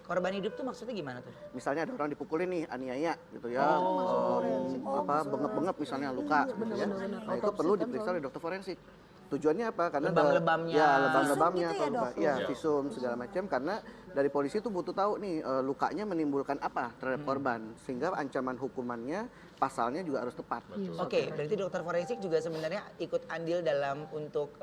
Korban hidup tuh maksudnya gimana tuh? Misalnya ada orang dipukulin nih, aniaya gitu ya, bengep-bengep misalnya luka, gitu ya. Nah itu perlu diperiksa oleh dokter forensik. Tujuannya apa? Karena Lebam-lebamnya. ya lebam-lebamnya Visum gitu atau ya, luka, Dok? ya visum segala macam. Karena dari polisi itu butuh tahu nih lukanya menimbulkan apa terhadap korban, sehingga ancaman hukumannya pasalnya juga harus tepat. Oke, berarti dokter forensik juga sebenarnya ikut andil dalam untuk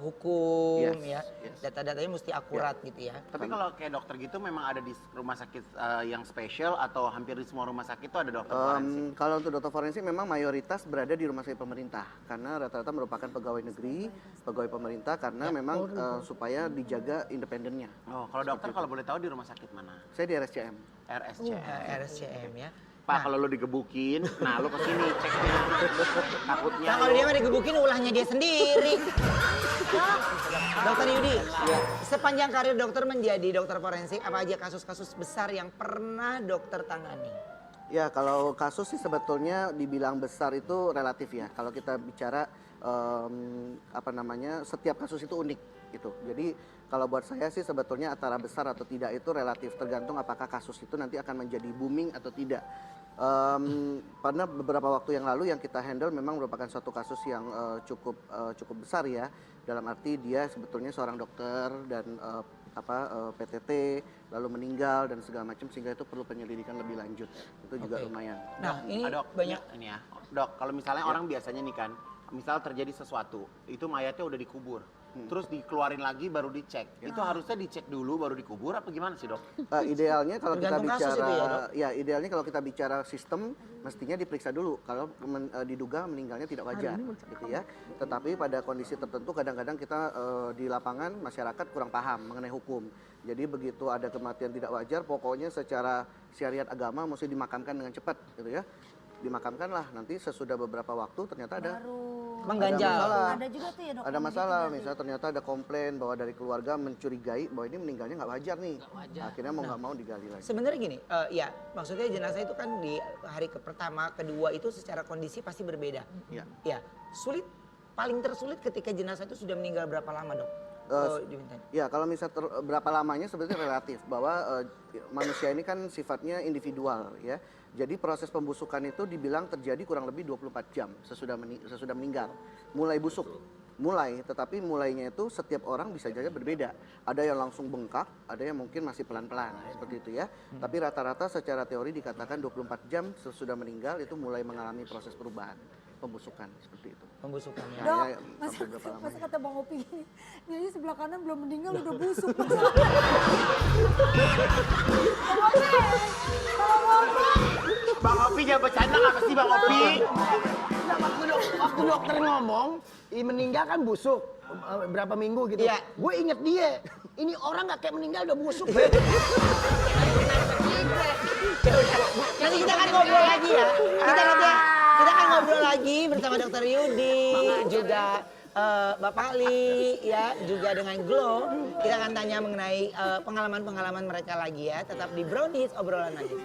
hukum ya. Data-datanya mesti akurat gitu ya. Tapi kalau kayak dokter gitu memang ada di rumah sakit yang spesial atau hampir di semua rumah sakit itu ada dokter forensik? Kalau untuk dokter forensik memang mayoritas berada di rumah sakit pemerintah karena rata-rata merupakan pegawai negeri, pegawai pemerintah karena memang supaya dijaga independennya. Oh, kalau dokter kalau boleh tahu di rumah sakit mana? Saya di RSCM. RSCM. RSCM ya. Pak, kalau lu digebukin, nah lu kesini ceknya. Takutnya. Nah kalau dia mah digebukin ulahnya dia sendiri. Dokter Yudi, sepanjang karir dokter menjadi dokter forensik, apa aja kasus-kasus besar yang pernah dokter tangani? Ya kalau kasus sih sebetulnya dibilang besar itu relatif ya. Kalau kita bicara setiap kasus itu unik gitu. Jadi kalau buat saya sih sebetulnya antara besar atau tidak itu relatif, tergantung apakah kasus itu nanti akan menjadi booming atau tidak. Karena beberapa waktu yang lalu yang kita handle memang merupakan suatu kasus yang cukup besar ya, dalam arti dia sebetulnya seorang dokter dan PTT lalu meninggal dan segala macam, sehingga itu perlu penyelidikan lebih lanjut. Itu juga lumayan. Nah ini Dok, banyak. ini ya. Dok, kalau misalnya orang biasanya nih kan, misal terjadi sesuatu, itu mayatnya udah dikubur. Terus dikeluarin lagi baru dicek. Itu harusnya dicek dulu baru dikubur apa gimana sih, Dok? Idealnya kalau kita Tergantung kasus bicara itu ya, Dok? idealnya kalau kita bicara sistem mestinya diperiksa dulu kalau diduga meninggalnya tidak wajar gitu ya. Tetapi pada kondisi tertentu kadang-kadang kita di lapangan masyarakat kurang paham mengenai hukum. Jadi begitu ada kematian tidak wajar, pokoknya secara syariat agama mesti dimakamkan dengan cepat gitu ya. Dimakamkanlah, nanti sesudah beberapa waktu ternyata ada Mengganjal. Ada juga tuh ya dok. ada masalah, misalnya ternyata ada komplain bahwa dari keluarga mencurigai bahwa ini meninggalnya nggak wajar nih. Akhirnya mau nggak mau digali lagi. Sebenarnya gini, ya maksudnya jenazah itu kan di hari pertama, kedua itu secara kondisi pasti berbeda. Iya. Ya, paling tersulit ketika jenazah itu sudah meninggal berapa lama dok? Dimintain. Ya kalau misalnya berapa lamanya sebenarnya relatif, bahwa manusia ini kan sifatnya individual ya. Jadi proses pembusukan itu dibilang terjadi kurang lebih 24 jam sesudah meninggal. Mulai busuk, tetapi mulainya itu setiap orang bisa saja berbeda. Ada yang langsung bengkak, ada yang mungkin masih pelan-pelan seperti itu ya. Tapi rata-rata secara teori dikatakan 24 jam sesudah meninggal itu mulai mengalami proses perubahan pembusukan seperti itu. Pembusukan ya. Dok, Ya, sampai berapa lamanya. masa kata Bang Opi gini, ini sebelah kanan belum meninggal udah busuk. Bang Opi jangan bercanda nggak pasti Bang Opi. Nah, waktu dokter ngomong, meninggal kan busuk berapa minggu gitu. Iya. Gue inget dia. Ini orang nggak kayak meninggal udah busuk. Nanti kita akan ngobrol lagi ya. Kita akan ngobrol lagi bersama Dokter Yudi, juga Bapak Ali, ya, juga dengan Glo. Kita akan tanya mengenai pengalaman-pengalaman mereka lagi ya. Tetap di Brownies, obrolan lagi.